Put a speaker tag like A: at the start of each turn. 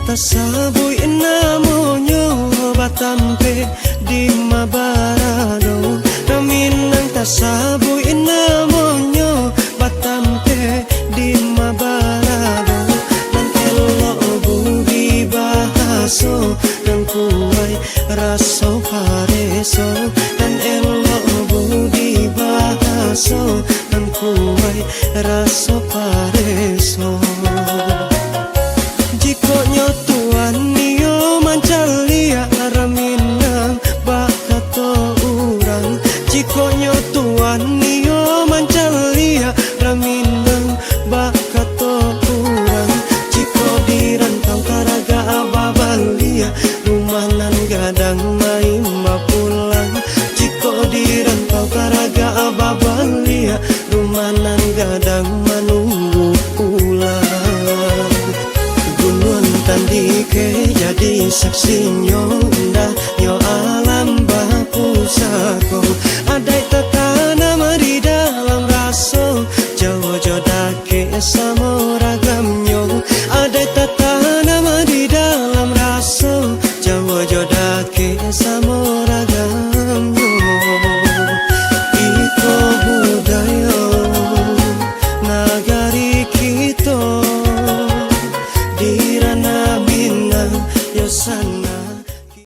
A: Tasaboy namonyo batampe di mabarado namin ang tasaboy namonyo batampe di mabarado ng elo budi bahaso ng kuway raso pareso ng elo budi bahaso ng kuway raso pareso. Jikonyo tuan niyo mancalia raminang bakato urang. Jikonyo tuan niyo mancalia raminang bakato urang. Jiko dirantau karaga ababalia rumanan gadang mai mapulang. Jiko dirantau karaga ababalia rumanan gadang manunggu pulang. Tandike jadi saksinya